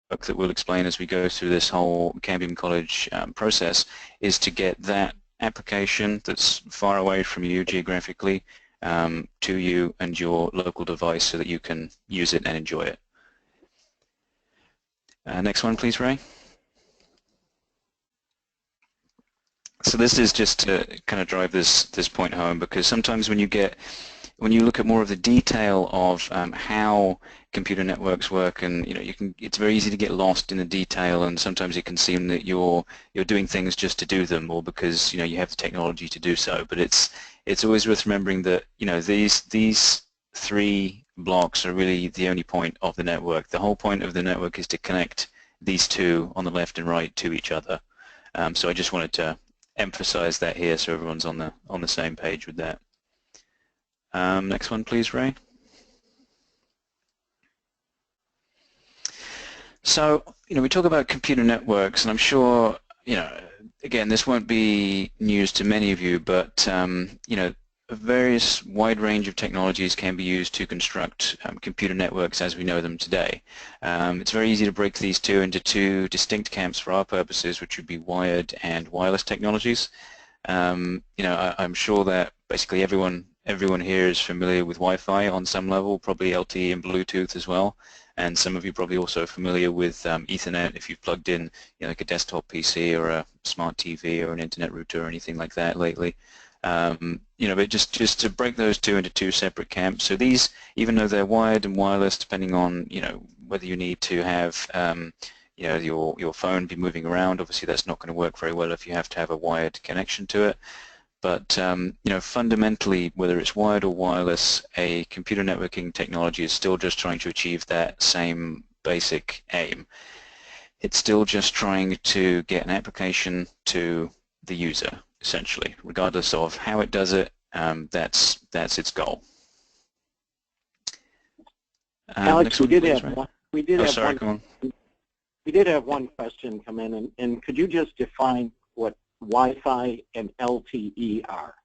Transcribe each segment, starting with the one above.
that we'll explain as we go through this whole Cambium College process is to get that application that's far away from you geographically to you and your local device so that you can use it and enjoy it. Next one, please, Ray. So this is just to kind of drive this point home, because sometimes when you look at more of the detail of how computer networks work, and it's very easy to get lost in the detail, and sometimes it can seem that you're doing things just to do them or because you have the technology to do so. But it's always worth remembering that these three blocks are really the only point of the network. The whole point of the network is to connect these two on the left and right to each other. So I just wanted to emphasize that here so everyone's on the same page with that. Next one, please, Ray. So, we talk about computer networks, and I'm sure, again, this won't be news to many of you, but, a various wide range of technologies can be used to construct computer networks as we know them today. It's very easy to break these two into two distinct camps for our purposes, which would be wired and wireless technologies. I'm sure that basically everyone here is familiar with Wi-Fi on some level, probably LTE and Bluetooth as well, and some of you probably also familiar with Ethernet if you've plugged in like a desktop PC or a smart TV or an internet router or anything like that lately. But just to break those two into two separate camps. So these, even though they're wired and wireless, depending on whether you need to have your phone be moving around, obviously that's not going to work very well if you have to have a wired connection to it. But fundamentally, whether it's wired or wireless, a computer networking technology is still just trying to achieve that same basic aim. It's still just trying to get an application to the user, essentially, regardless of how it does it. That's its goal. Alex, we did have one question come in, and could you just define what Wi-Fi and LTE are?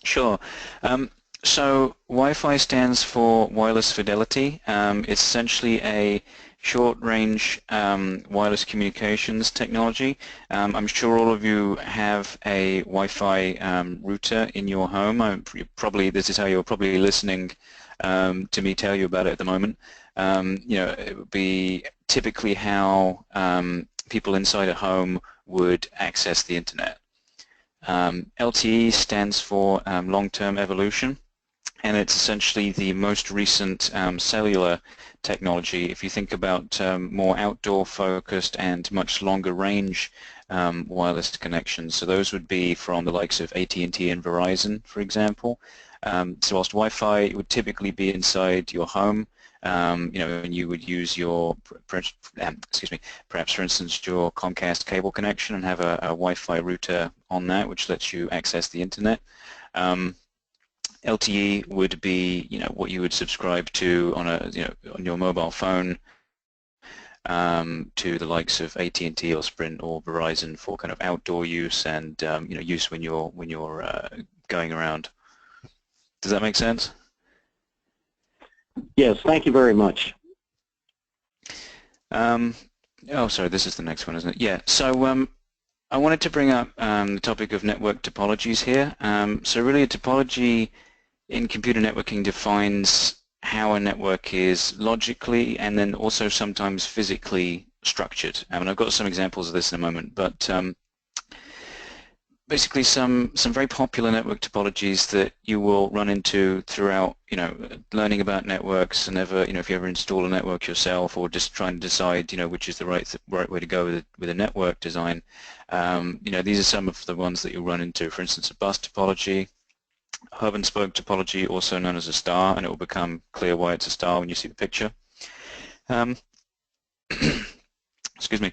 Sure. So Wi-Fi stands for wireless fidelity. It's essentially a short-range wireless communications technology. I'm sure all of you have a Wi-Fi router in your home. This is how you're probably listening to me tell you about it at the moment. It would be typically how people inside a home would access the internet. LTE stands for long-term evolution, and it's essentially the most recent cellular technology. If you think about more outdoor-focused and much longer range wireless connections, so those would be from the likes of AT&T and Verizon, for example. So whilst Wi-Fi would typically be inside your home, and you would use your, perhaps for instance, your Comcast cable connection and have a Wi-Fi router on that, which lets you access the internet. LTE would be, what you would subscribe to on on your mobile phone to the likes of AT&T or Sprint or Verizon for kind of outdoor use and use when you're going around. Does that make sense? Yes, thank you very much. Oh, sorry, this is the next one, isn't it? Yeah, so I wanted to bring up the topic of network topologies here. So really a topology in computer networking defines how a network is logically and then also sometimes physically structured. And I've got some examples of this in a moment, but basically some very popular network topologies that you will run into throughout learning about networks, and if you ever install a network yourself or just trying to decide which is the right way to go with a network design. These are some of the ones that you'll run into. For instance, a bus topology, hub and spoke topology, also known as a star, and it will become clear why it's a star when you see the picture. Excuse me,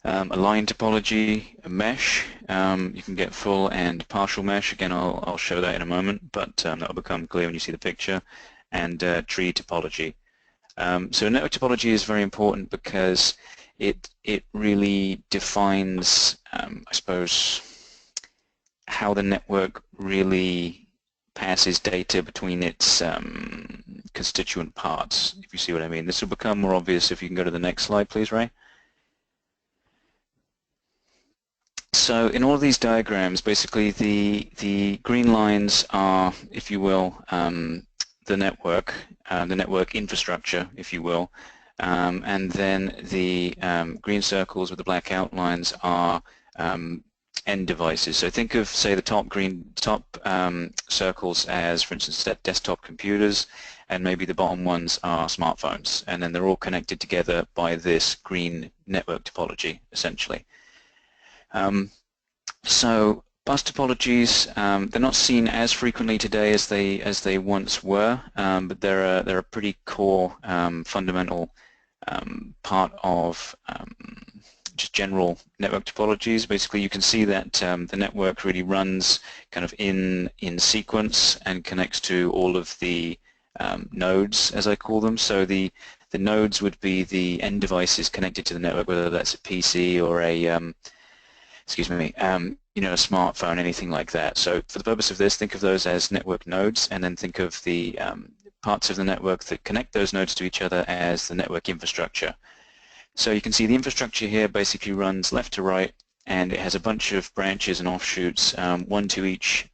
a line topology, a mesh. You can get full and partial mesh. Again, I'll show that in a moment, but that will become clear when you see the picture. And tree topology. So network topology is very important because it really defines, I suppose, how the network really passes data between its constituent parts, if you see what I mean. This will become more obvious if you can go to the next slide, please, Ray. So in all of these diagrams, basically the green lines are, if you will, the network infrastructure, if you will, and then the green circles with the black outlines are end devices. So think of, say, the top circles as, for instance, desktop computers, and maybe the bottom ones are smartphones, and then they're all connected together by this green network topology, essentially. So bus topologies, they're not seen as frequently today as they once were, but they're a pretty core fundamental part of just general network topologies. Basically, you can see that the network really runs kind of in sequence and connects to all of the nodes, as I call them. So the nodes would be the end devices connected to the network, whether that's a PC or a you know, a smartphone, anything like that. So for the purpose of this, think of those as network nodes, and then think of the parts of the network that connect those nodes to each other as the network infrastructure. So you can see the infrastructure here basically runs left to right, and it has a bunch of branches and offshoots, one to each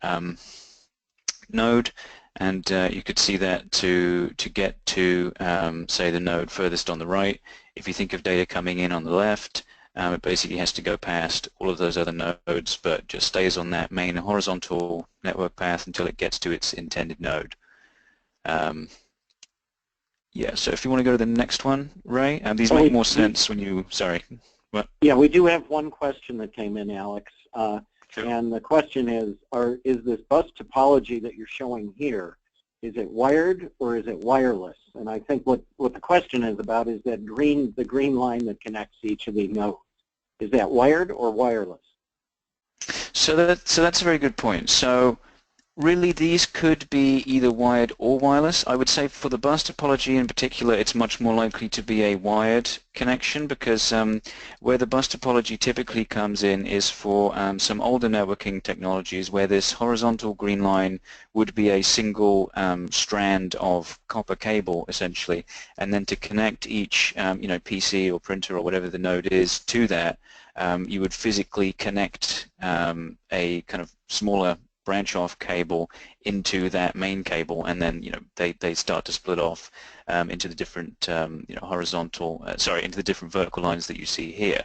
node, and you could see that to get to, say, the node furthest on the right, if you think of data coming in on the left, it basically has to go past all of those other nodes, but just stays on that main horizontal network path until it gets to its intended node. Yeah, so if you want to go to the next one, Ray, these make more sense when you, sorry. What? Yeah, we do have one question that came in, Alex, Sure. and the question is this bus topology that you're showing here, is it wired or is it wireless? And I think what the question is about is that the green line that connects each of the nodes. Is that wired or wireless? So that's a very good point. So really, these could be either wired or wireless. I would say for the bus topology in particular, it's much more likely to be a wired connection, because where the bus topology typically comes in is for some older networking technologies where this horizontal green line would be a single strand of copper cable, essentially, and then to connect each you know, PC or printer or whatever the node is to that, you would physically connect a kind of smaller branch off cable into that main cable, and then you know they start to split off into the different you know, into the different vertical lines that you see here.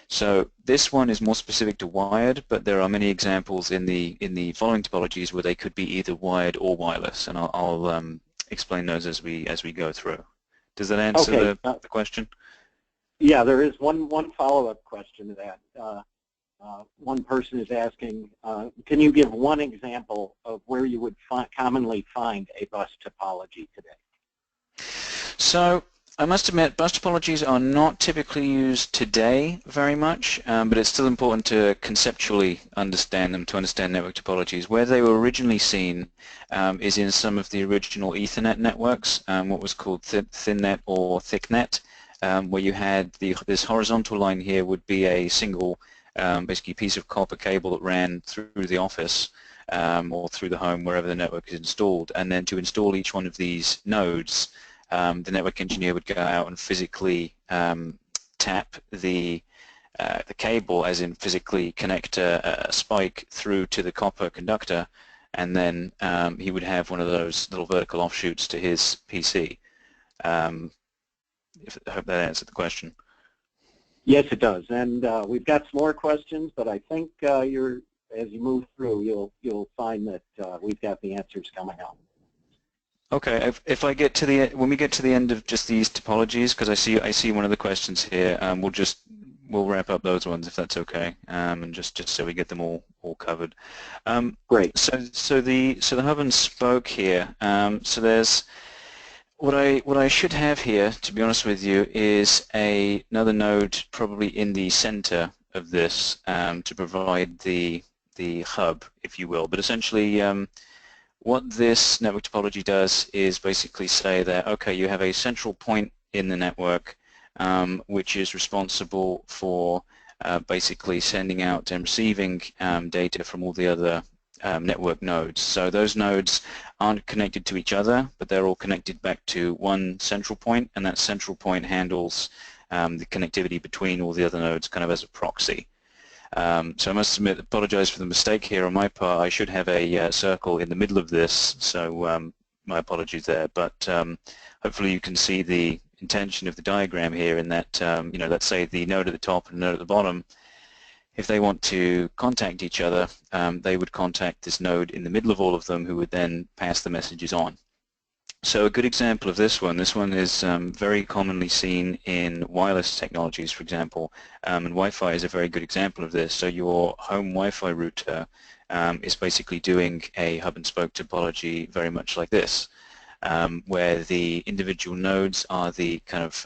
So this one is more specific to wired, but there are many examples in the following topologies where they could be either wired or wireless, and I'll explain those as we go through. Does that answer the question? Yeah, there is one follow-up question to that. One person is asking, can you give one example of where you would commonly find a bus topology today? So I must admit, bus topologies are not typically used today very much, but it's still important to conceptually understand them, to understand network topologies. Where they were originally seen is in some of the original Ethernet networks, what was called thinnet or thicknet, where you had this horizontal line here would be a single basically piece of copper cable that ran through the office or through the home, wherever the network is installed. And then to install each one of these nodes, the network engineer would go out and physically tap the cable, as in physically connect a spike through to the copper conductor, and then he would have one of those little vertical offshoots to his PC. I hope that answered the question. Yes, it does. And we've got some more questions, but I think as you move through, you'll find that we've got the answers coming up. Okay. If I get to when we get to the end of just these topologies, because I see one of the questions here, we'll wrap up those ones if that's okay, and just so we get them all covered. Great. So the hub and spoke here. So there's what I should have here, to be honest with you, is another node probably in the center of this to provide the hub, if you will. But essentially, what this network topology does is basically say that, okay, you have a central point in the network which is responsible for basically sending out and receiving data from all the other network nodes. So those nodes aren't connected to each other, but they're all connected back to one central point, and that central point handles the connectivity between all the other nodes kind of as a proxy. So I must admit, apologize for the mistake here on my part. I should have a circle in the middle of this, so my apologies there. But hopefully you can see the intention of the diagram here in that, let's say the node at the top and node at the bottom, if they want to contact each other, they would contact this node in the middle of all of them, who would then pass the messages on. So a good example of this one is very commonly seen in wireless technologies, for example, and Wi-Fi is a very good example of this. So your home Wi-Fi router is basically doing a hub and spoke topology very much like this, where the individual nodes are the kind of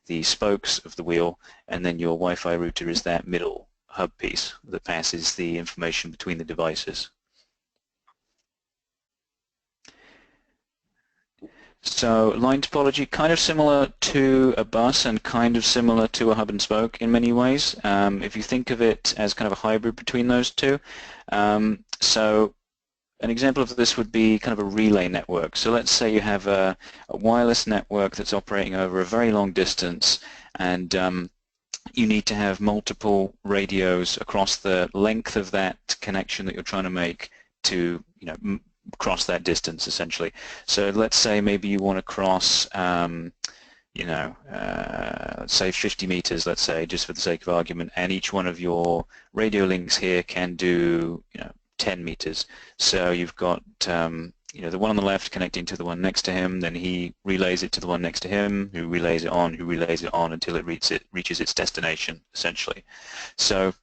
the spokes of the wheel, and then your Wi-Fi router is that middle hub piece that passes the information between the devices. So line topology, kind of similar to a bus and kind of similar to a hub and spoke in many ways. If you think of it as kind of a hybrid between those two. So an example of this would be kind of a relay network. So let's say you have a wireless network that's operating over a very long distance, and you need to have multiple radios across the length of that connection that you're trying to make to, cross that distance essentially. So let's say maybe you want to cross, let's say 50 meters, let's say, just for the sake of argument, and each one of your radio links here can do, 10 meters. So you've got, the one on the left connecting to the one next to him, then he relays it to the one next to him, who relays it on until it reaches its destination, essentially. So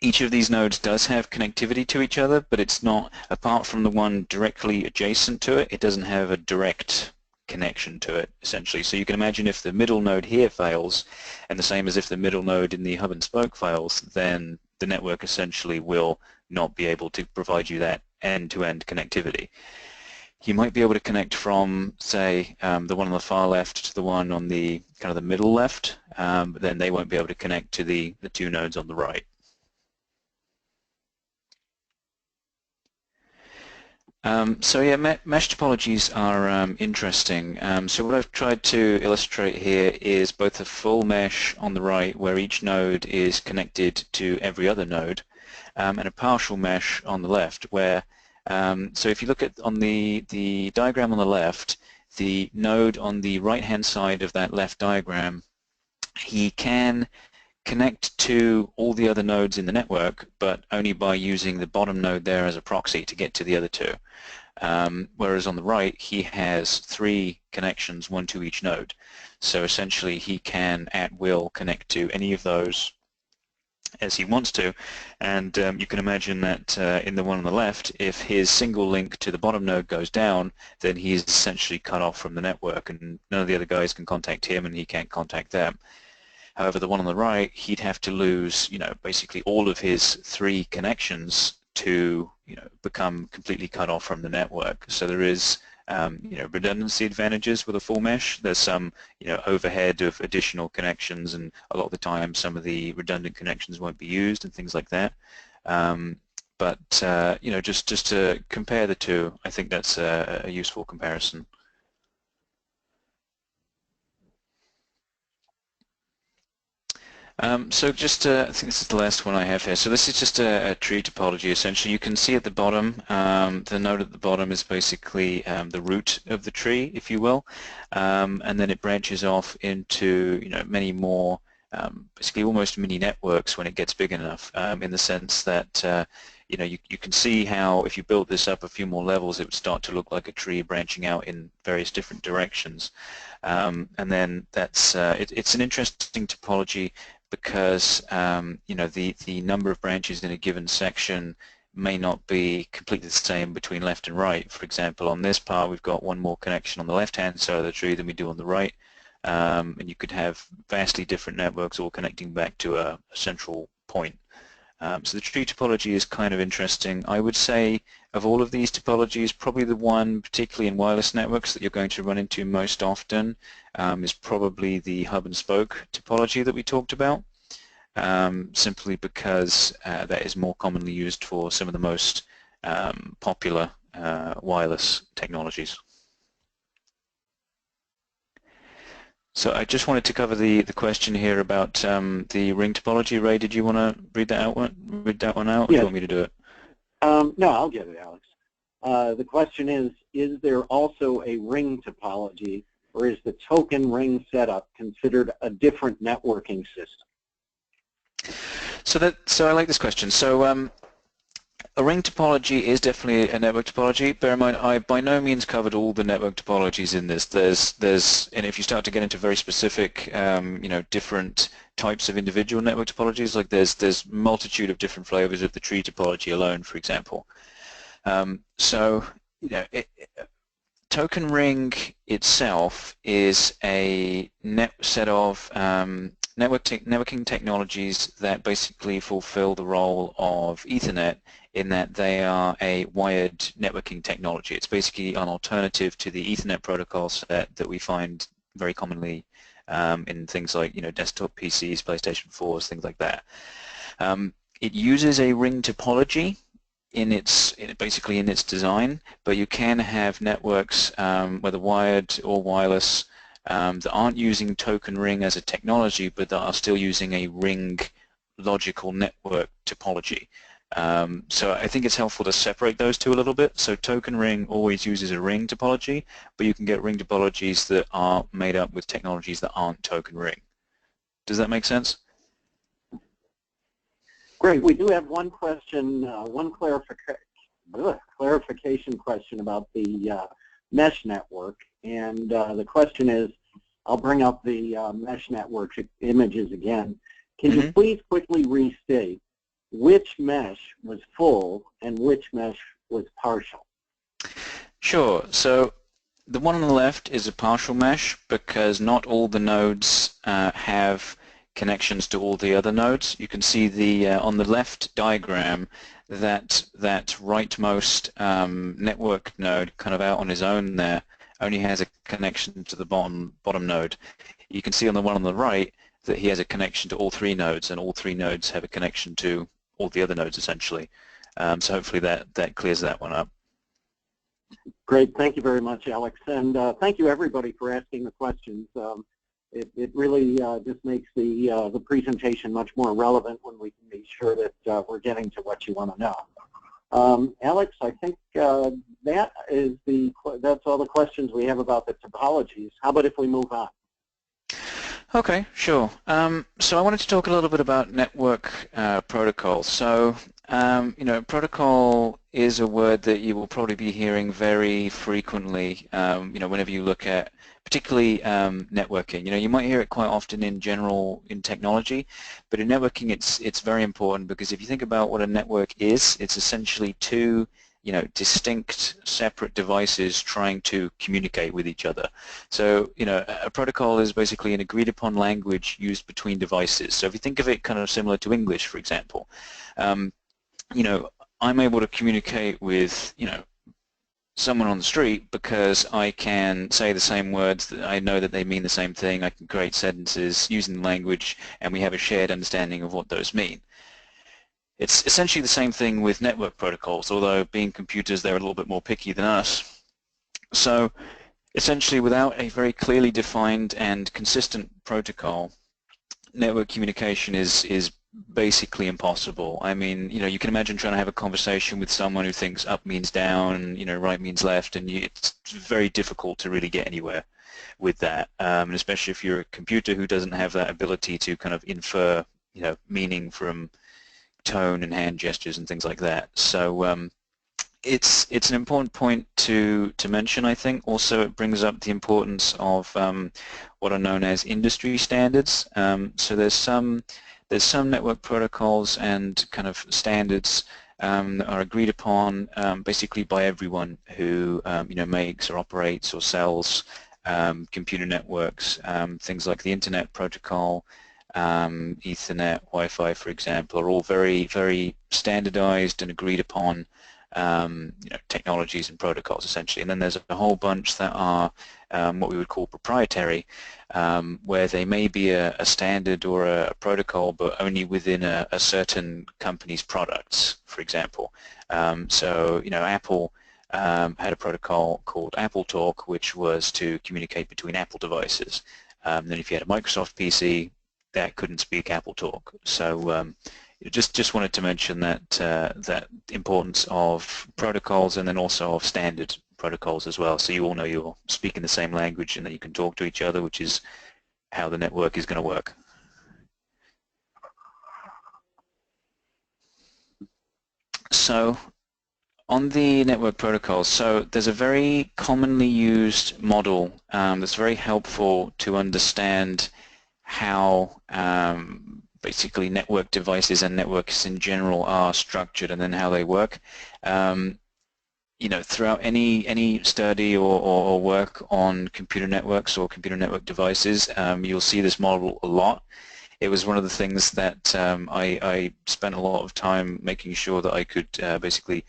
each of these nodes does have connectivity to each other, but it's not, apart from the one directly adjacent to it, it doesn't have a direct connection to it, essentially. So you can imagine if the middle node here fails, and the same as if the middle node in the hub and spoke fails, then the network essentially will not be able to provide you that end-to-end connectivity. You might be able to connect from, say, the one on the far left to the one on the kind of the middle left, but then they won't be able to connect to the two nodes on the right. So yeah, mesh topologies are interesting. So what I've tried to illustrate here is both a full mesh on the right, where each node is connected to every other node, and a partial mesh on the left, where so if you look at on the diagram on the left, the node on the right-hand side of that left diagram, he can connect to all the other nodes in the network, but only by using the bottom node there as a proxy to get to the other two. Whereas on the right, he has 3 connections, 1 to each node. So essentially, he can, at will, connect to any of those as he wants to, and you can imagine that in the one on the left, if his single link to the bottom node goes down, then he's essentially cut off from the network, and none of the other guys can contact him, and he can't contact them. However, the one on the right, he'd have to lose, basically all of his 3 connections to, become completely cut off from the network. So there is, redundancy advantages with a full mesh. There's some, overhead of additional connections, and a lot of the time some of the redundant connections won't be used and things like that. But just to compare the two, I think that's a useful comparison. So just, I think this is the last one I have here. So this is just a tree topology, essentially. You can see at the bottom, the node at the bottom is basically the root of the tree, if you will, and then it branches off into, many more, basically almost mini networks when it gets big enough, in the sense that, you can see how if you built this up a few more levels, it would start to look like a tree branching out in various different directions. And then that's, it's an interesting topology, because the number of branches in a given section may not be completely the same between left and right. For example, on this part we've got one more connection on the left-hand side of the tree than we do on the right, and you could have vastly different networks all connecting back to a central point. So the tree topology is kind of interesting. I would say of all of these topologies, probably the one, particularly in wireless networks, that you're going to run into most often is probably the hub and spoke topology that we talked about, simply because that is more commonly used for some of the most popular wireless technologies. So I just wanted to cover the question here about the ring topology. Ray, did you want to read that one out, or do you Yes. want me to do it? No, I'll get it, Alex. The question is there also a ring topology, or is the token ring setup considered a different networking system? So I like this question. So a ring topology is definitely a network topology. Bear in mind, I by no means covered all the network topologies in this. And if you start to get into very specific, different types of individual network topologies, like there's multitude of different flavors of the tree topology alone, for example. Token ring itself is a set of networking technologies that basically fulfill the role of Ethernet in that they are a wired networking technology. It's basically an alternative to the Ethernet protocol set that we find very commonly in things like desktop PCs, PlayStation 4s, things like that. It uses a ring topology basically in its design, but you can have networks, whether wired or wireless, that aren't using token ring as a technology, but that are still using a ring logical network topology. So I think it's helpful to separate those two a little bit. So token ring always uses a ring topology, but you can get ring topologies that are made up with technologies that aren't token ring. Does that make sense? Great. We do have one question, one clarification question about the mesh network. And the question is, I'll bring up the mesh network images again. Can you please quickly restate which mesh was full and which mesh was partial? Sure. So the one on the left is a partial mesh because not all the nodes have connections to all the other nodes. You can see the on the left diagram that rightmost network node kind of out on his own there only has a connection to the bottom node. You can see on the one on the right that he has a connection to all three nodes, and all three nodes have a connection to all the other nodes essentially. So hopefully that clears that one up. Great, thank you very much, Alex, and thank you everybody for asking the questions. It really just makes the presentation much more relevant when we can be sure that we're getting to what you want to know. Alex, I think that's all the questions we have about the topologies. How about if we move on? Okay, sure. So I wanted to talk a little bit about network protocols. So, protocol is a word that you will probably be hearing very frequently, whenever you look at particularly networking. You might hear it quite often in general in technology, but in networking it's very important because if you think about what a network is, it's essentially two distinct separate devices trying to communicate with each other. So, a protocol is basically an agreed upon language used between devices. So if you think of it kind of similar to English, for example, I'm able to communicate with, someone on the street because I can say the same words, that I know that they mean the same thing, I can create sentences using the language, and we have a shared understanding of what those mean. It's essentially the same thing with network protocols, although being computers, they're a little bit more picky than us. So essentially, without a very clearly defined and consistent protocol, network communication is basically impossible. I mean, you can imagine trying to have a conversation with someone who thinks up means down, right means left, and it's very difficult to really get anywhere with that, and especially if you're a computer who doesn't have that ability to kind of infer, meaning from tone and hand gestures and things like that. So it's an important point to mention, I think. Also, it brings up the importance of what are known as industry standards. So there's some network protocols and kind of standards that are agreed upon basically by everyone who makes or operates or sells computer networks. Things like the Internet Protocol, Ethernet, Wi-Fi, for example, are all very, very standardized and agreed upon technologies and protocols essentially. And then there's a whole bunch that are what we would call proprietary, where they may be a standard or a protocol, but only within a certain company's products, for example. So, Apple had a protocol called Apple Talk, which was to communicate between Apple devices. Then if you had a Microsoft PC, that couldn't speak Apple Talk. So just wanted to mention that that importance of protocols, and then also of standard protocols as well, so you all know you're speaking the same language and that you can talk to each other, which is how the network is going to work. So on the network protocols, so there's a very commonly used model that's very helpful to understand how basically network devices and networks in general are structured, and then how they work. Throughout any study or work on computer networks or computer network devices, you'll see this model a lot. It was one of the things that I spent a lot of time making sure that I could basically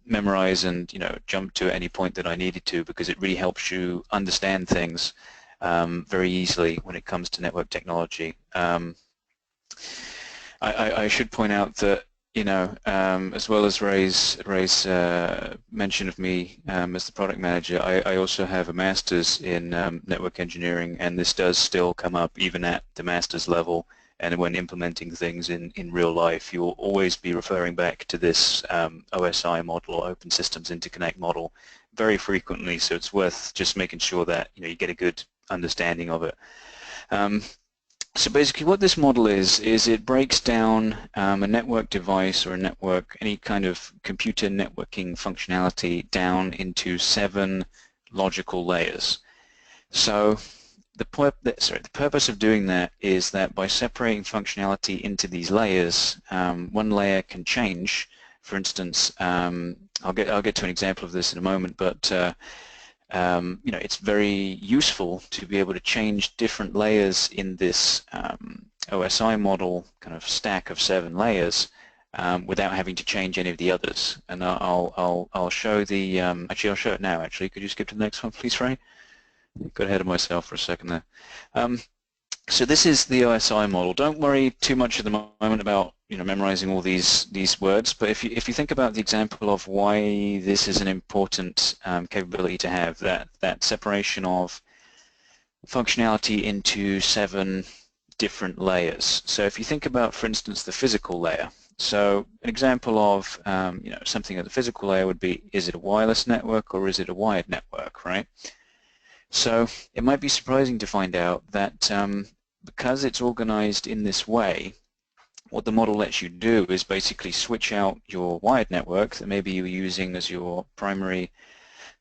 memorize and jump to at any point that I needed to, because it really helps you understand things very easily when it comes to network technology. I should point out that as well as Ray's mention of me as the product manager, I also have a master's in network engineering, and this does still come up even at the master's level. And when implementing things in real life, you'll always be referring back to this OSI model, or Open Systems Interconnect model, very frequently. So it's worth just making sure that you get a good understanding of it. So basically what this model is it breaks down a network device or a network, any kind of computer networking functionality, down into 7 logical layers. So the purpose of doing that is that by separating functionality into these layers, one layer can change. For instance, I'll get to an example of this in a moment, but it's very useful to be able to change different layers in this OSI model kind of stack of 7 layers without having to change any of the others. And I'll show the actually I'll show it now. Actually, could you skip to the next one, please, Ray? Got ahead of myself for a second there. So this is the OSI model. Don't worry too much at the moment about memorizing all these words, but if you think about the example of why this is an important capability to have, that separation of functionality into 7 different layers. So if you think about, for instance, the physical layer. So an example of something at the physical layer would be, is it a wireless network or is it a wired network, right? So it might be surprising to find out that because it's organized in this way, what the model lets you do is basically switch out your wired network that maybe you were using as your primary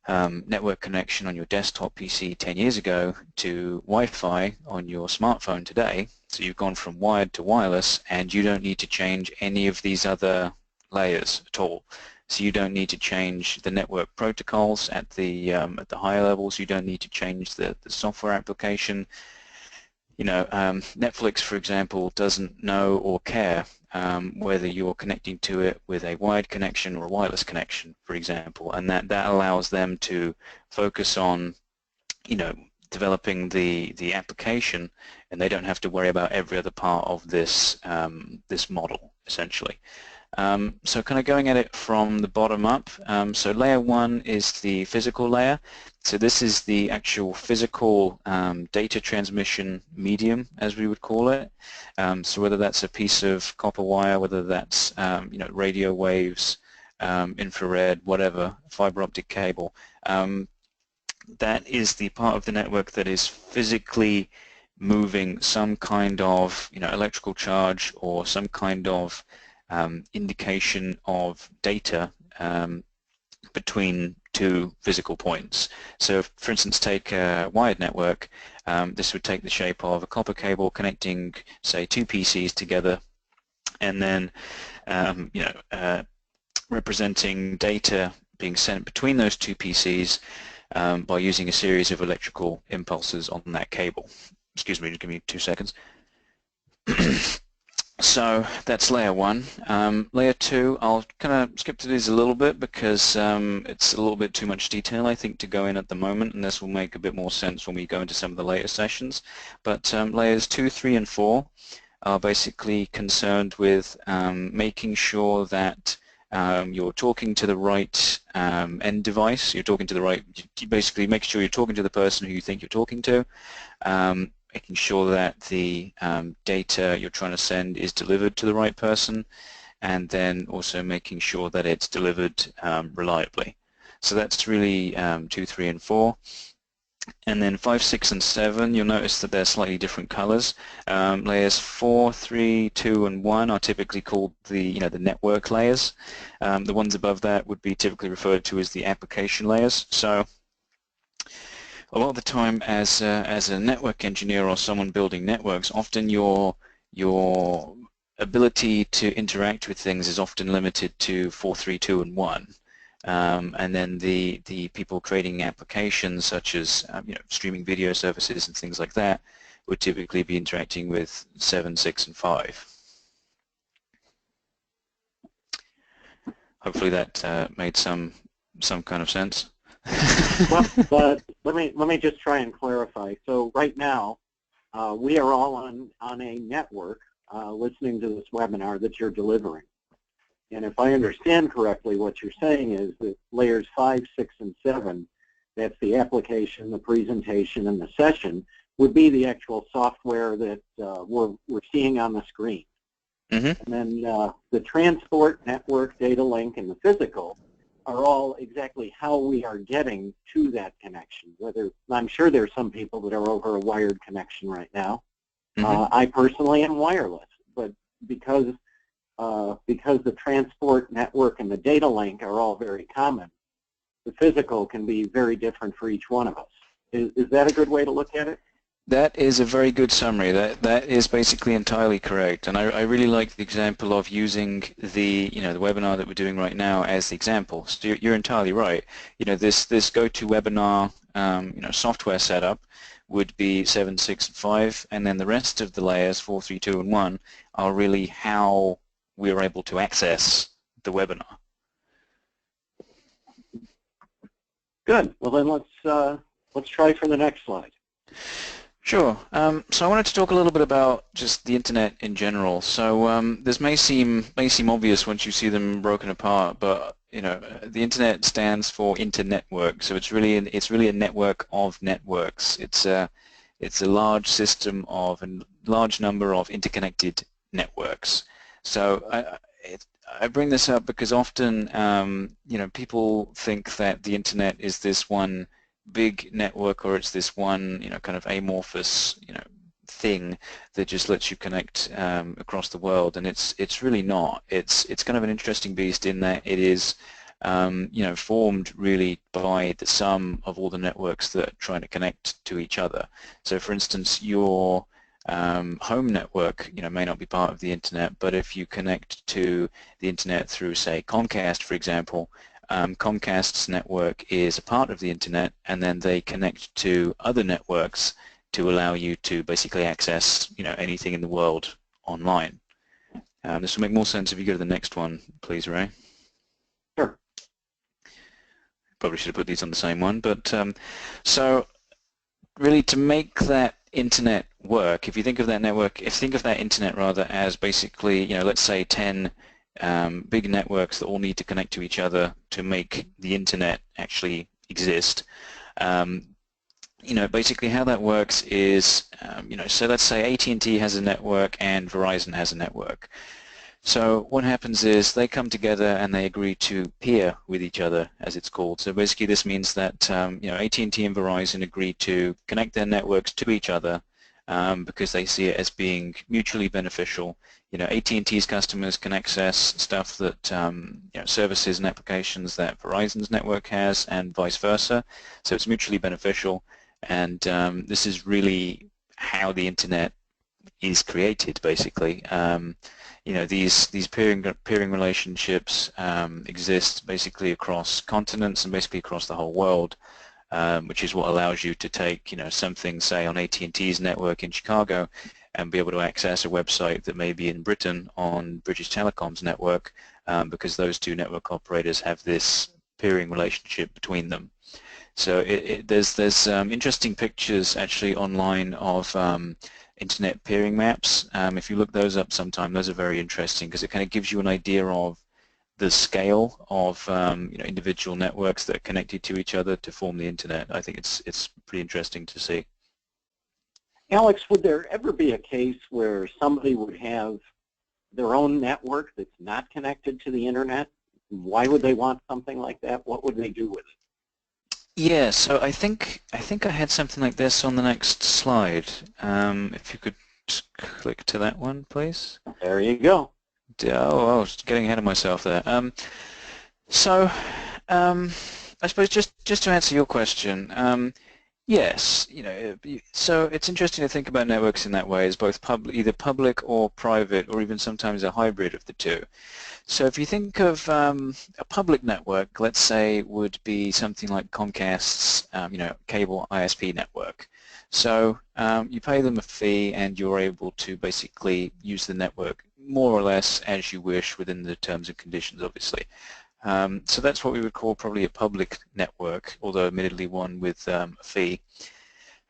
network connection on your desktop PC 10 years ago to Wi-Fi on your smartphone today. So you've gone from wired to wireless, and you don't need to change any of these other layers at all. So you don't need to change the network protocols at the higher levels. You don't need to change the software application. Netflix, for example, doesn't know or care whether you're connecting to it with a wired connection or a wireless connection, for example, and that allows them to focus on, developing the application, and they don't have to worry about every other part of this this model, essentially. So kind of going at it from the bottom up, so layer 1 is the physical layer. So this is the actual physical data transmission medium, as we would call it. So whether that's a piece of copper wire, whether that's radio waves, infrared, whatever, fiber optic cable, that is the part of the network that is physically moving some kind of electrical charge or some kind of indication of data between 2 physical points. So for instance, take a wired network. This would take the shape of a copper cable connecting, say, 2 PCs together, and then representing data being sent between those 2 PCs by using a series of electrical impulses on that cable. Excuse me, just give me 2 seconds. So that's layer one. Layer two, I'll kind of skip to these a little bit because it's a little bit too much detail, I think, to go in at the moment, and this will make a bit more sense when we go into some of the later sessions. But layers 2, 3, and 4 are basically concerned with making sure that you're talking to the right end device. You're talking to the right, basically make sure you're talking to the person who you think you're talking to. Making sure that the data you're trying to send is delivered to the right person, and then also making sure that it's delivered reliably. So that's really 2, 3, and 4. And then 5, 6, and 7, you'll notice that they're slightly different colors. Layers 4, 3, 2, and 1 are typically called the network layers. The ones above that would be typically referred to as the application layers. So a lot of the time as a network engineer or someone building networks, often your ability to interact with things is often limited to 4, 3, 2, and 1. And then the people creating applications such as streaming video services and things like that would typically be interacting with 7, 6, and 5. Hopefully that made some kind of sense. Well, but let me just try and clarify. So right now, we are all on a network listening to this webinar that you're delivering. And if I understand correctly, what you're saying is that layers 5, 6, and 7, that's the application, the presentation, and the session, would be the actual software that we're seeing on the screen. Mm-hmm. And then the transport, network, data link, and the physical are all exactly how we are getting to that connection. Whether I'm sure there's some people that are over a wired connection right now. Mm-hmm. I personally am wireless, but because the transport, network, and the data link are all very common, the physical can be very different for each one of us. Is that a good way to look at it? That is a very good summary. That is basically entirely correct, and I really like the example of using the the webinar that we're doing right now as the example. So you're entirely right. This GoToWebinar software setup would be 7, 6, and 5, and then the rest of the layers 4, 3, 2, and 1 are really how we're able to access the webinar. Good. Well, then let's try for the next slide. Sure. So I wanted to talk a little bit about just the internet in general. So this may seem obvious once you see them broken apart, but the internet stands for internetwork. So it's really a network of networks. It's a large system of a large number of interconnected networks. So I bring this up because often people think that the internet is this one big network, or it's this one kind of amorphous thing that just lets you connect across the world, and it's really not. It's kind of an interesting beast in that it is formed really by the sum of all the networks that are trying to connect to each other. So for instance, your home network may not be part of the internet, but if you connect to the internet through, say, Comcast, for example, Comcast's network is a part of the internet, and then they connect to other networks to allow you to basically access anything in the world online. This will make more sense if you go to the next one, please, Ray. Sure. Probably should have put these on the same one, but so really to make that internet work, if you think of that network, internet rather as basically let's say 10 big networks that all need to connect to each other to make the internet actually exist. Basically how that works is, so let's say AT&T has a network and Verizon has a network. So what happens is they come together and they agree to peer with each other, as it's called. So basically this means that AT&T and Verizon agree to connect their networks to each other because they see it as being mutually beneficial. AT&T's customers can access stuff that services and applications that Verizon's network has, and vice versa. So it's mutually beneficial, and this is really how the internet is created, basically. These peering relationships exist basically across continents and basically across the whole world, which is what allows you to take something, say, on AT&T's network in Chicago, and be able to access a website that may be in Britain on British Telecom's network, because those two network operators have this peering relationship between them. So there's interesting pictures actually online of internet peering maps. If you look those up sometime, those are very interesting because it kind of gives you an idea of the scale of individual networks that are connected to each other to form the internet. I think it's pretty interesting to see. Alex, would there ever be a case where somebody would have their own network that's not connected to the internet? Why would they want something like that? What would they do with it? Yeah, so I think I had something like this on the next slide. If you could just click to that one, please. There you go. Oh, I was getting ahead of myself there. So I suppose just to answer your question, yes, so it's interesting to think about networks in that way as both either public or private, or even sometimes a hybrid of the two. So if you think of a public network, let's say, would be something like Comcast's, cable ISP network. So you pay them a fee, and you're able to basically use the network more or less as you wish within the terms and conditions, obviously. So that's what we would call probably a public network, although admittedly one with a fee.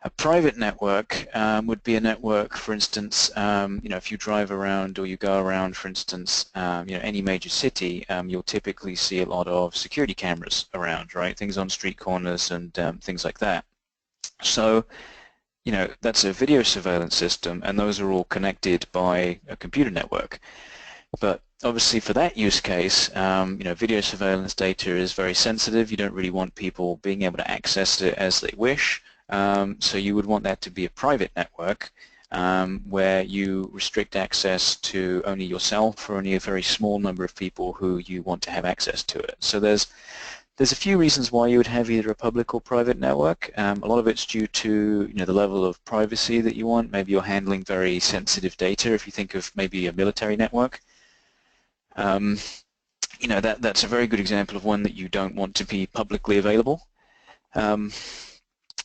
A private network would be a network, for instance, if you drive around or you go around, for instance, any major city, you'll typically see a lot of security cameras around, right? Things on street corners and things like that. So, that's a video surveillance system, and those are all connected by a computer network. But obviously for that use case, video surveillance data is very sensitive. You don't really want people being able to access it as they wish. So you would want that to be a private network where you restrict access to only yourself or only a very small number of people who you want to have access to it. So there's a few reasons why you would have either a public or private network. A lot of it's due to the level of privacy that you want. Maybe you're handling very sensitive data. If you think of maybe a military network, that's a very good example of one that you don't want to be publicly available.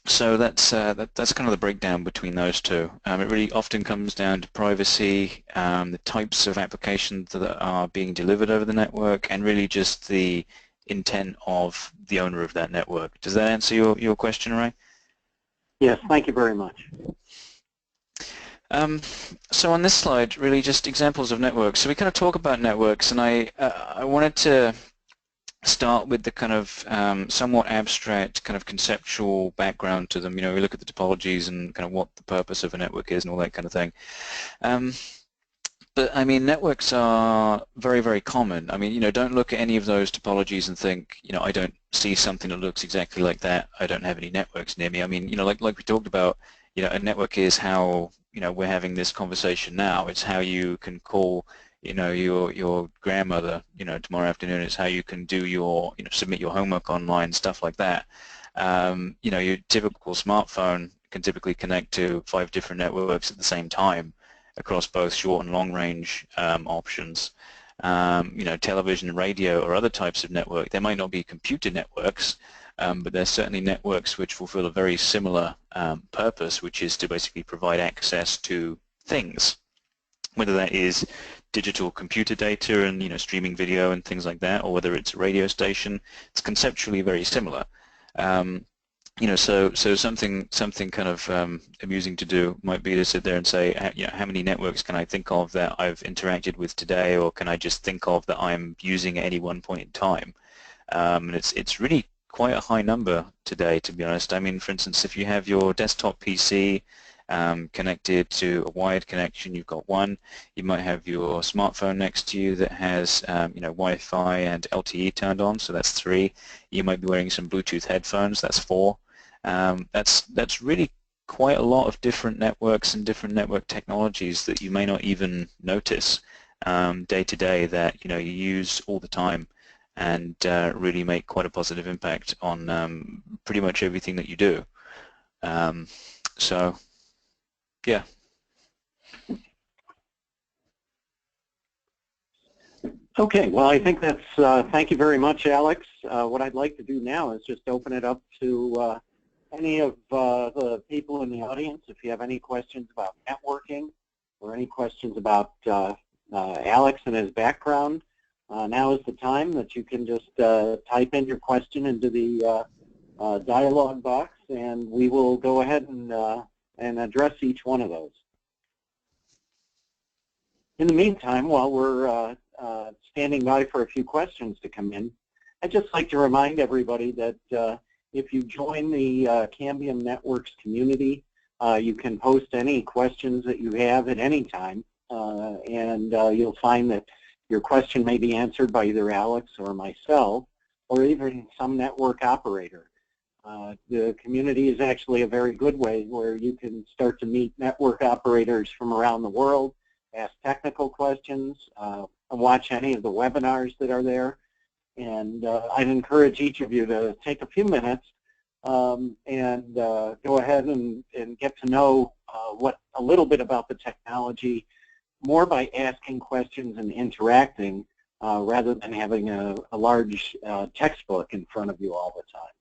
So that's kind of the breakdown between those two. It really often comes down to privacy, the types of applications that are being delivered over the network, and really just the intent of the owner of that network. Does that answer your question, Ray? Yes, thank you very much. So on this slide, really just examples of networks. So we kind of talk about networks, and I wanted to start with the kind of somewhat abstract kind of conceptual background to them. We look at the topologies and kind of what the purpose of a network is and all that kind of thing. But I mean, networks are very, very common. I mean, don't look at any of those topologies and think, I don't see something that looks exactly like that. I don't have any networks near me. I mean, like we talked about, a network is how, we're having this conversation now. It's how you can call, your grandmother, tomorrow afternoon. It's how you can do your, submit your homework online, stuff like that. Your typical smartphone can typically connect to 5 different networks at the same time across both short and long range options. Television and radio or other types of network, they might not be computer networks, but they're certainly networks which fulfill a very similar purpose, which is to basically provide access to things, whether that is digital computer data and streaming video and things like that, or whether it's a radio station. It's conceptually very similar. So something kind of amusing to do might be to sit there and say, how many networks can I think of that I've interacted with today, or can I just think of that I'm using at any one point in time? And it's really quite a high number today, to be honest. I mean, for instance, if you have your desktop PC connected to a wired connection, you've got 1. You might have your smartphone next to you that has Wi-Fi and LTE turned on, so that's 3. You might be wearing some Bluetooth headphones, that's 4. That's really quite a lot of different networks and different network technologies that you may not even notice day to day that you use all the time, and really make quite a positive impact on pretty much everything that you do. So, yeah. Okay, well, I think that's, thank you very much, Alex. What I'd like to do now is just open it up to any of the people in the audience. If you have any questions about networking, or any questions about Alex and his background, now is the time that you can just type in your question into the dialog box, and we will go ahead and address each one of those. In the meantime, while we're standing by for a few questions to come in, I'd just like to remind everybody that if you join the Cambium Networks community, you can post any questions that you have at any time, and you'll find that your question may be answered by either Alex or myself, or even some network operator. The community is actually a very good way where you can start to meet network operators from around the world, ask technical questions, watch any of the webinars that are there. And I'd encourage each of you to take a few minutes and go ahead and get to know a little bit about the technology more by asking questions and interacting rather than having a large textbook in front of you all the time.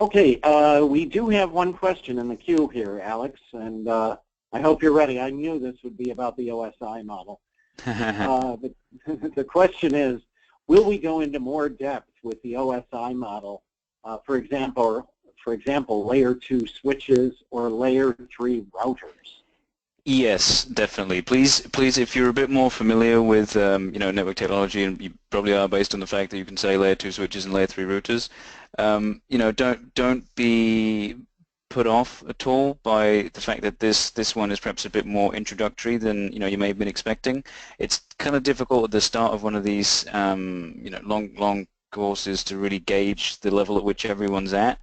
Okay, we do have one question in the queue here, Alex, and I hope you're ready. I knew this would be about the OSI model. The question is, will we go into more depth with the OSI model, for example, layer 2 switches or layer 3 routers? Yes, definitely. Please, if you're a bit more familiar with network technology, and you probably are based on the fact that you can say layer 2 switches and layer 3 routers, don't be put off at all by the fact that this one is perhaps a bit more introductory than you may have been expecting. It's kind of difficult at the start of one of these long courses to really gauge the level at which everyone's at.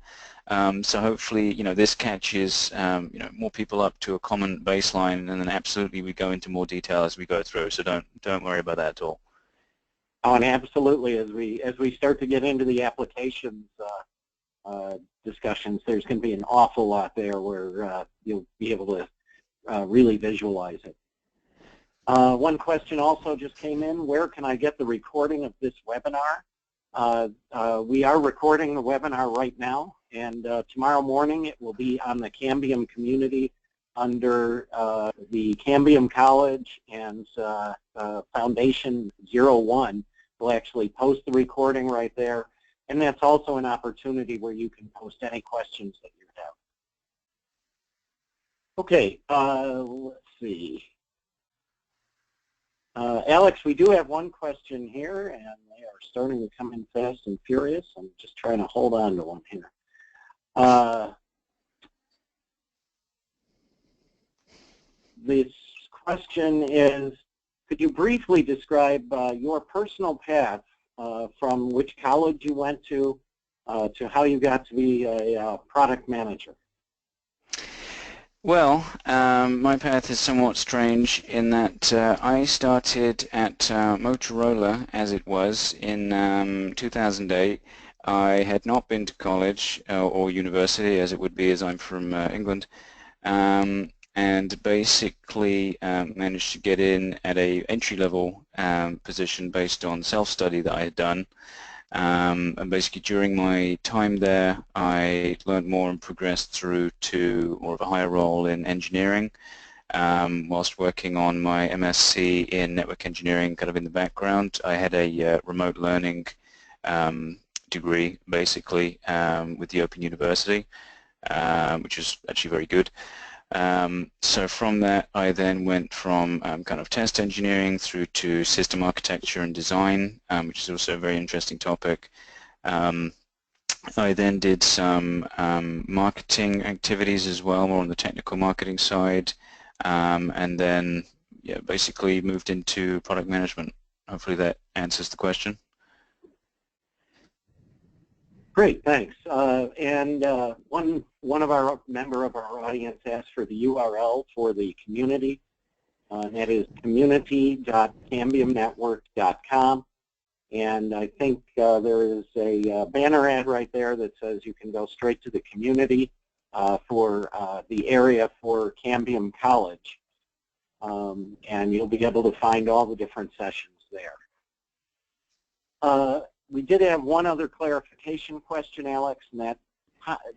So hopefully this catches more people up to a common baseline, and then absolutely we go into more detail as we go through. So don't worry about that at all. Oh, and absolutely, as we start to get into the applications discussions, there's going to be an awful lot there where you'll be able to really visualize it. One question also just came in: where can I get the recording of this webinar? We are recording the webinar right now, and tomorrow morning it will be on the Cambium community under the Cambium College and Foundation 01. We'll actually post the recording right there. And that's also an opportunity where you can post any questions that you have. Okay, let's see. Alex, we do have one question here, and they are starting to come in fast and furious. I'm just trying to hold on to one here. This question is, could you briefly describe your personal path from which college you went to how you got to be a product manager? Well, my path is somewhat strange in that I started at Motorola, as it was, in 2008. I had not been to college or university, as it would be, as I'm from England, and basically managed to get in at a entry-level position based on self-study that I had done. And basically during my time there, I learned more and progressed through to more of a higher role in engineering, whilst working on my MSc in network engineering kind of in the background. I had a remote learning degree, basically, with the Open University, which is actually very good. So from that, I then went from kind of test engineering through to system architecture and design, which is also a very interesting topic. I then did some marketing activities as well, more on the technical marketing side, and then basically moved into product management. Hopefully that answers the question. Great, thanks. And one of our member of our audience asked for the URL for the community. That is community.cambiumnetwork.com. And I think there is a banner ad right there that says you can go straight to the community for the area for Cambium College. And you'll be able to find all the different sessions there. We did have one other clarification question, Alex, and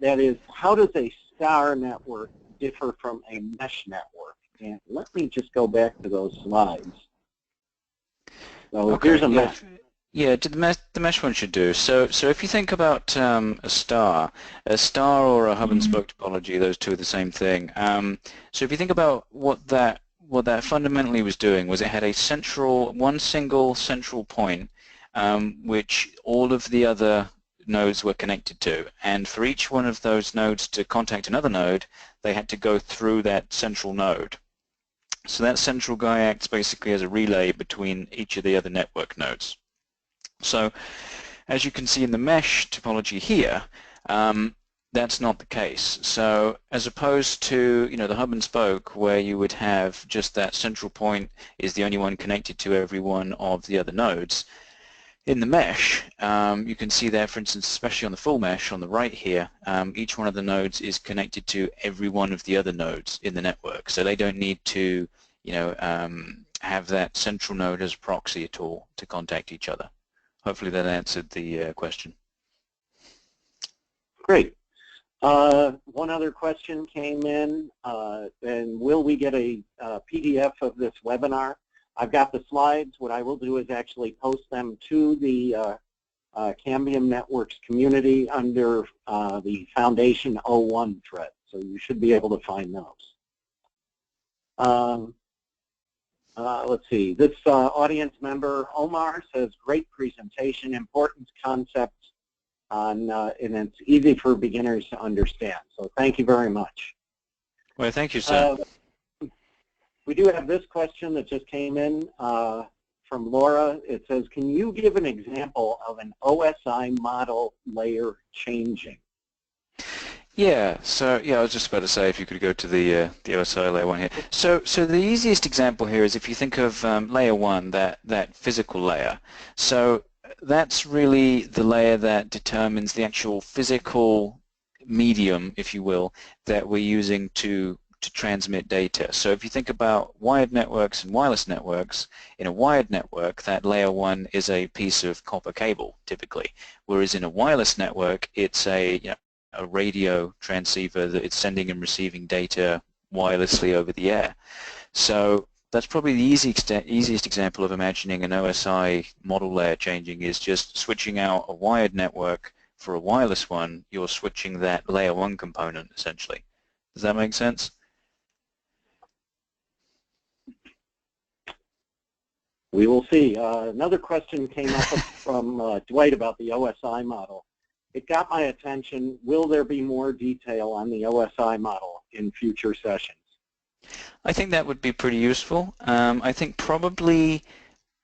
that is, how does a star network differ from a mesh network? And let me just go back to those slides. So here's Okay, a yeah. mess. Yeah, the mesh one should do. So if you think about a star or a hub and spoke topology, those two are the same thing. So if you think about what that fundamentally was doing was it had one single central point, which all of the other nodes were connected to, and for each one of those nodes to contact another node, they had to go through that central node. So that central guy acts basically as a relay between each of the other network nodes. So as you can see in the mesh topology here, that's not the case. So as opposed to the hub and spoke where you would have just that central point is the only one connected to every one of the other nodes, in the mesh you can see there, for instance, especially on the full mesh on the right here, each one of the nodes is connected to every one of the other nodes in the network. So they don't need to have that central node as a proxy at all to contact each other. Hopefully that answered the question. Great. One other question came in, and will we get a PDF of this webinar? I've got the slides. What I will do is actually post them to the Cambium Networks community under the Foundation 01 thread, so you should be able to find those. Let's see, this audience member, Omar, says, great presentation, important concepts, and it's easy for beginners to understand. So thank you very much. Well, thank you, sir. We do have this question that just came in from Laura. It says, can you give an example of an OSI model layer changing? Yeah, so I was just about to say if you could go to the OSI layer one here. So the easiest example here is if you think of layer one, that physical layer. So that's really the layer that determines the actual physical medium, if you will, that we're using to transmit data. So if you think about wired networks and wireless networks, in a wired network, that layer one is a piece of copper cable, typically, whereas in a wireless network, it's a radio transceiver that it's sending and receiving data wirelessly over the air. So that's probably the easiest example of imagining an OSI model layer changing is just switching out a wired network for a wireless one. You're switching that layer one component, essentially. Does that make sense? We will see. Another question came up from Dwight about the OSI model. It got my attention. Will there be more detail on the OSI model in future sessions? I think that would be pretty useful. I think probably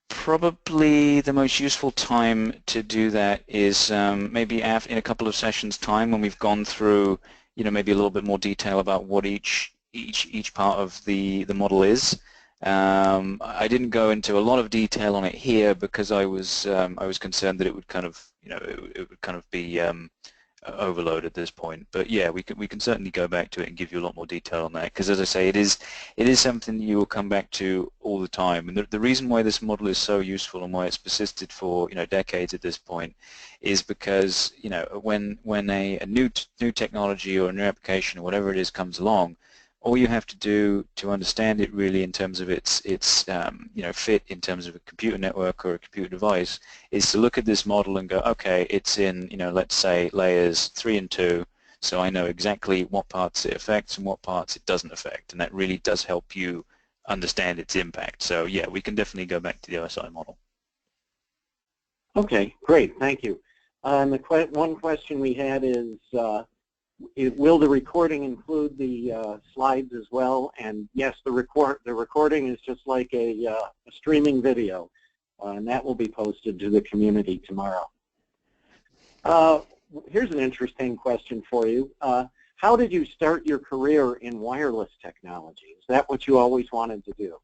the most useful time to do that is maybe in a couple of sessions' time when we've gone through, maybe a little bit more detail about what each part of the model is. I didn't go into a lot of detail on it here because I was concerned that it would kind of it would kind of be overload at this point. But yeah, we can certainly go back to it and give you a lot more detail on that because, as I say, it is something you will come back to all the time. And the reason why this model is so useful and why it's persisted for decades at this point is because when a new technology or a new application or whatever it is comes along, all you have to do to understand it really in terms of its fit in terms of a computer network or a computer device is to look at this model and go, okay, it's in let's say layers 3 and 2, so I know exactly what parts it affects and what parts it doesn't affect, and that really does help you understand its impact. So yeah, we can definitely go back to the OSI model. Okay, great, thank you. And the one question we had is, will the recording include the slides as well? And yes, the recording is just like a streaming video, and that will be posted to the community tomorrow. Here's an interesting question for you. How did you start your career in wireless technology? Is that what you always wanted to do?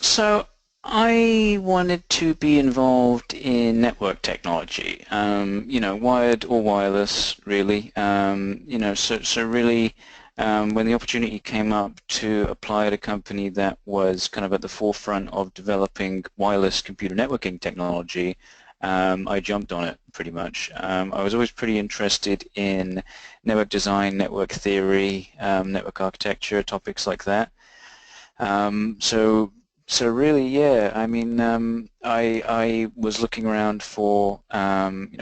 So I wanted to be involved in network technology, wired or wireless, really. So really, when the opportunity came up to apply at a company that was kind of at the forefront of developing wireless computer networking technology, I jumped on it pretty much. I was always pretty interested in network design, network theory, network architecture, topics like that. So really, yeah. I mean, I was looking around for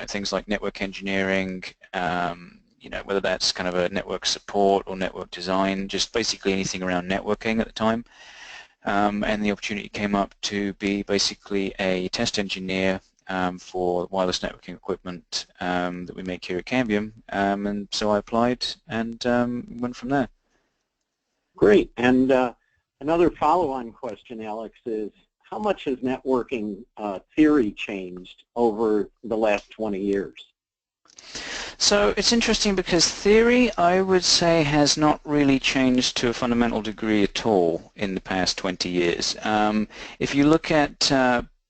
things like network engineering, whether that's kind of a network support or network design, just basically anything around networking at the time. And the opportunity came up to be basically a test engineer for wireless networking equipment that we make here at Cambium, and so I applied and went from there. Great. And another follow-on question, Alex, is how much has networking theory changed over the last 20 years? So it's interesting because theory, I would say, has not really changed to a fundamental degree at all in the past 20 years. If you look at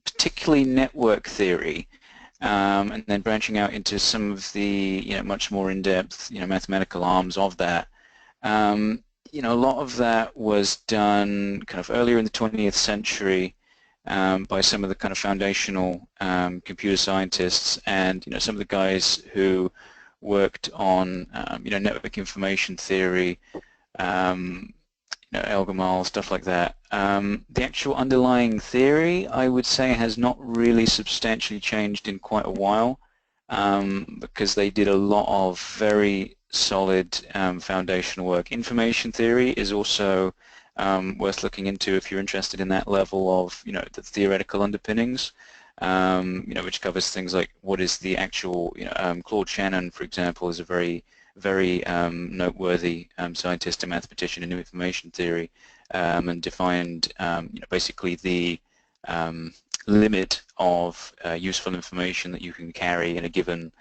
particularly network theory, and then branching out into some of the much more in-depth mathematical arms of that, a lot of that was done kind of earlier in the 20th century by some of the kind of foundational computer scientists and some of the guys who worked on network information theory, Elgamal, stuff like that. The actual underlying theory, I would say, has not really substantially changed in quite a while because they did a lot of very solid foundational work. Information theory is also worth looking into if you're interested in that level of the theoretical underpinnings, which covers things like what is the actual Claude Shannon, for example, is a very noteworthy scientist and mathematician in information theory, and defined basically the limit of useful information that you can carry in a given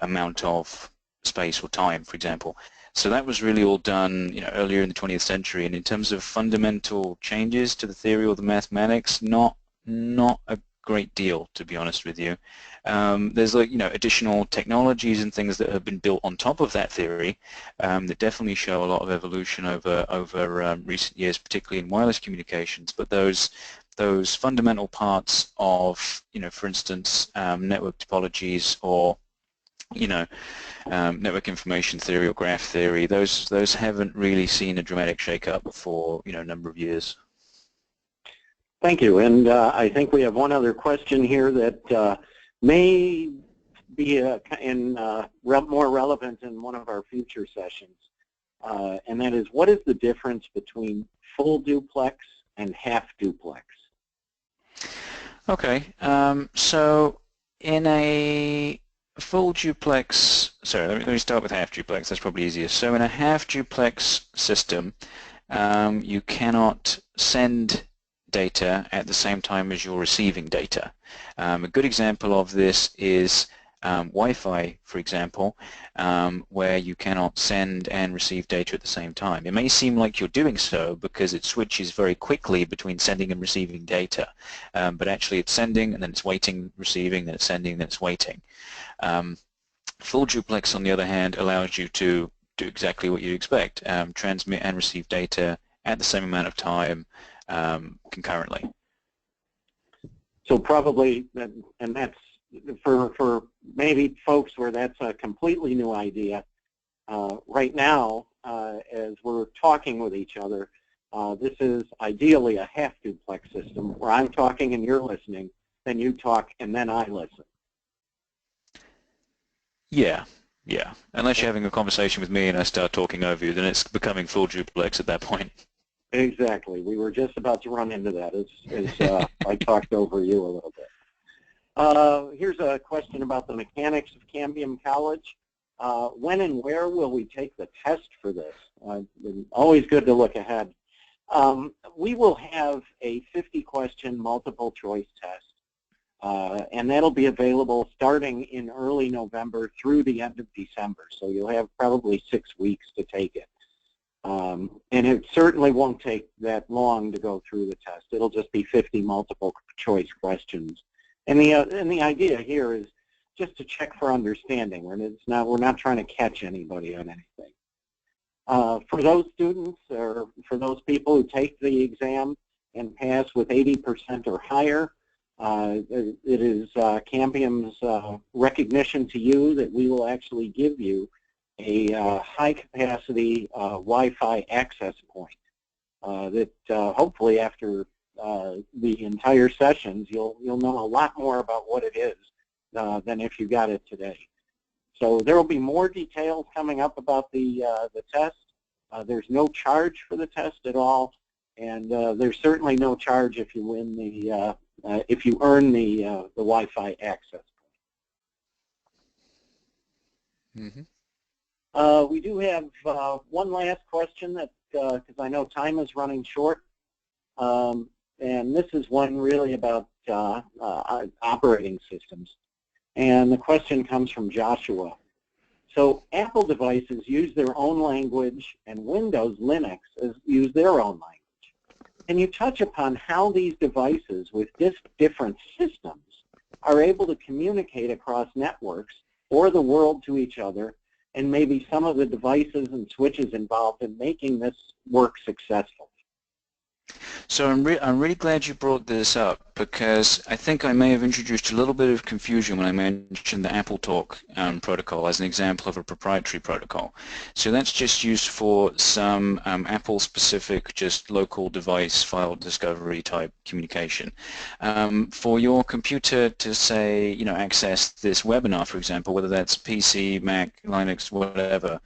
amount of space or time, for example. So that was really all done earlier in the 20th century, and in terms of fundamental changes to the theory or the mathematics, not a great deal, to be honest with you. There's additional technologies and things that have been built on top of that theory that definitely show a lot of evolution over recent years, particularly in wireless communications. But those fundamental parts of for instance, network topologies or network information theory or graph theory, those haven't really seen a dramatic shake-up for a number of years. Thank you. And I think we have one other question here that may be more relevant in one of our future sessions. And that is, what is the difference between full duplex and half duplex? Okay. So in a full duplex, sorry, let me start with half duplex. That's probably easier. So in a half duplex system, you cannot send data at the same time as you're receiving data. A good example of this is Wi-Fi, for example, where you cannot send and receive data at the same time. It may seem like you're doing so because it switches very quickly between sending and receiving data, but actually it's sending and then it's waiting, receiving, then it's sending, then it's waiting. Full duplex, on the other hand, allows you to do exactly what you expect, transmit and receive data at the same amount of time concurrently. So probably, and that's for maybe folks where that's a completely new idea. Right now, as we're talking with each other, this is ideally a half duplex system where I'm talking and you're listening, then you talk and then I listen. Yeah. Unless you're having a conversation with me and I start talking over you, then it's becoming full duplex at that point. Exactly. We were just about to run into that as I talked over you a little bit. Here's a question about the mechanics of Cambium College. When and where will we take the test for this? Always good to look ahead. We will have a 50-question multiple choice test, and that'll be available starting in early November through the end of December. So you'll have probably 6 weeks to take it. And it certainly won't take that long to go through the test. It'll just be 50 multiple choice questions. And the idea here is just to check for understanding. We're not trying to catch anybody on anything. For those students or for those people who take the exam and pass with 80% or higher, It is Cambium's recognition to you that we will actually give you a high-capacity Wi-Fi access point that hopefully after the entire sessions you'll know a lot more about what it is than if you got it today. So there will be more details coming up about the test. There's no charge for the test at all, and there's certainly no charge if you win the if you earn the Wi-Fi access. Mm-hmm. We do have one last question that because I know time is running short, and this is one really about operating systems. And the question comes from Joshua. So Apple devices use their own language, and Windows, Linux use their own language. Can you touch upon how these devices with different systems are able to communicate across networks or the world to each other, and maybe some of the devices and switches involved in making this work successful? So I'm really glad you brought this up, because I think I may have introduced a little bit of confusion when I mentioned the Apple Talk protocol as an example of a proprietary protocol. So that's just used for some Apple-specific, just local device file discovery type communication. For your computer to say, access this webinar, for example, whether that's PC, Mac, Linux, whatever,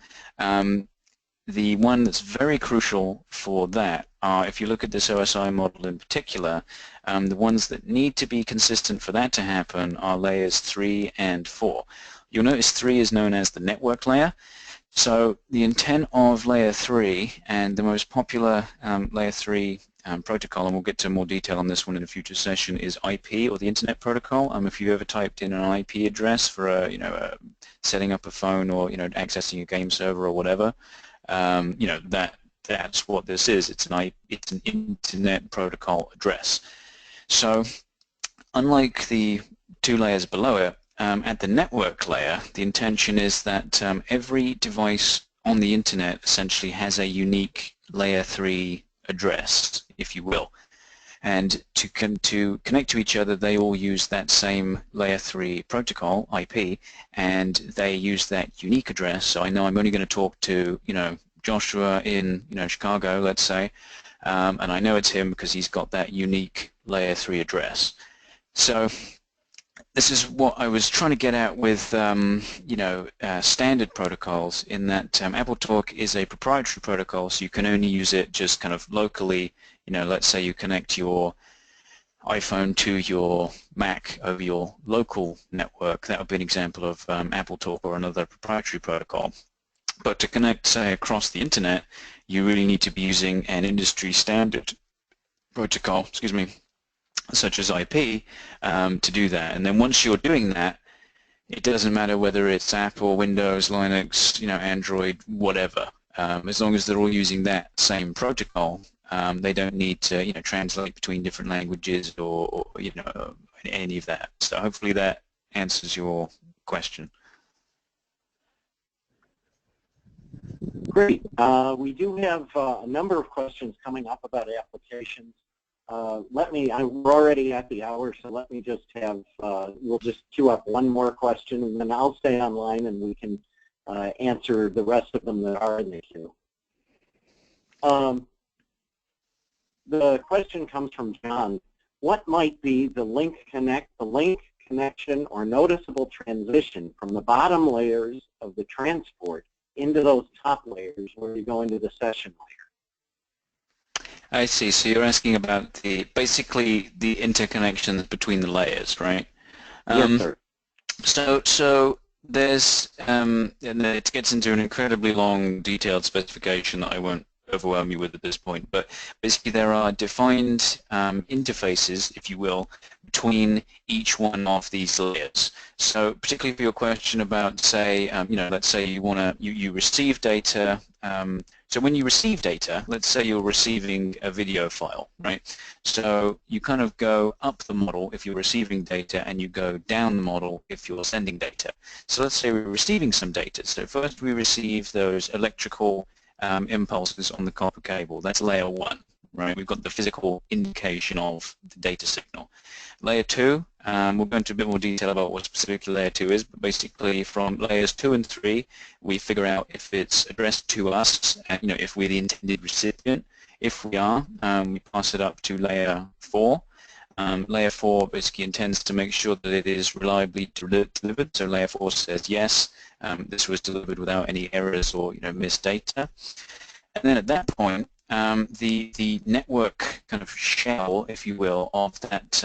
the one that's very crucial for that are, if you look at this OSI model in particular, the ones that need to be consistent for that to happen are layers 3 and 4. You'll notice 3 is known as the network layer. So the intent of layer 3 and the most popular layer 3 protocol, and we'll get to more detail on this one in a future session, is IP, or the Internet Protocol. If you've ever typed in an IP address for setting up a phone or accessing a game server or whatever, that's what this is. It's an Internet Protocol address. So unlike the 2 layers below it, at the network layer, the intention is that every device on the Internet essentially has a unique layer 3 address, if you will. And to connect to each other, they all use that same layer 3 protocol, IP, and they use that unique address. So I know I'm only going to talk to, Joshua in, Chicago, let's say, and I know it's him because he's got that unique layer 3 address. So this is what I was trying to get at with, standard protocols, in that Apple Talk is a proprietary protocol, so you can only use it just kind of locally. Let's say you connect your iPhone to your Mac over your local network. That would be an example of Apple Talk or another proprietary protocol. But to connect, say, across the Internet, you really need to be using an industry standard protocol, such as IP, to do that. And then once you're doing that, it doesn't matter whether it's Apple, Windows, Linux, Android, whatever. As long as they're all using that same protocol, they don't need to, translate between different languages or any of that. So hopefully that answers your question. Great. We do have a number of questions coming up about applications. We're already at the hour, so let me just have, we'll just queue up one more question, and then I'll stay online and we can answer the rest of them that are in the queue. The question comes from John. What might be the link connection or noticeable transition from the bottom layers of the transport into those top layers where you go into the session layer? I see. So you're asking about basically the interconnections between the layers, right? Yes, sir. So there's, and it gets into an incredibly long, detailed specification that I won't overwhelm you with at this point, but basically there are defined interfaces, if you will, between each one of these layers. So particularly for your question about, say, let's say you receive data. So when you receive data, let's say you're receiving a video file, right? So you kind of go up the model if you're receiving data, and you go down the model if you're sending data. So let's say we're receiving some data. So first we receive those electrical impulses on the copper cable. That's layer 1, right? We've got the physical indication of the data signal. Layer 2, we'll go into a bit more detail about what specifically Layer 2 is, but basically from layers 2 and 3, we figure out if it's addressed to us, and, if we're the intended recipient. If we are, we pass it up to Layer 4. Layer 4 basically intends to make sure that it is reliably delivered, so Layer 4 says yes, this was delivered without any errors or missed data. And then at that point, the network kind of shell, if you will, of that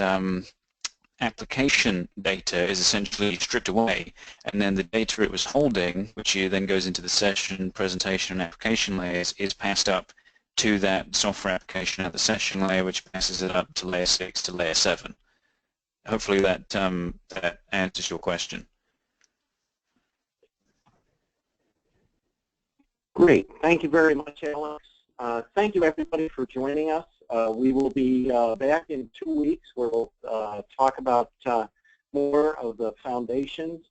application data is essentially stripped away, and then the data it was holding, which then goes into the session, presentation, and application layers, is passed up to that software application at the session layer, which passes it up to Layer 6 to Layer 7. Hopefully that answers your question. Great. Thank you very much, Alex. Thank you, everybody, for joining us. We will be back in 2 weeks where we'll talk about more of the foundations.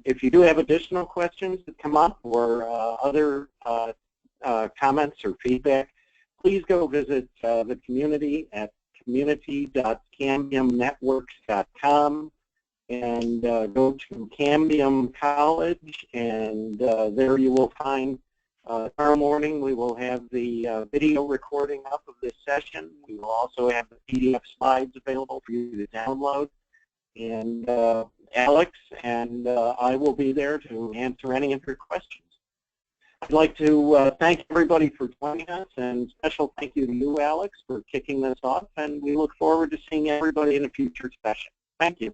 If you do have additional questions that come up or other comments or feedback, please go visit the community at community.cambiumnetworks.com and go to Cambium College, and there you will find tomorrow morning we will have the video recording up of this session. We will also have the PDF slides available for you to download. And Alex and I will be there to answer any of your questions. I'd like to thank everybody for joining us, and special thank you to you, Alex, for kicking this off, and we look forward to seeing everybody in a future session. Thank you.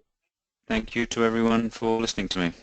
Thank you to everyone for listening to me.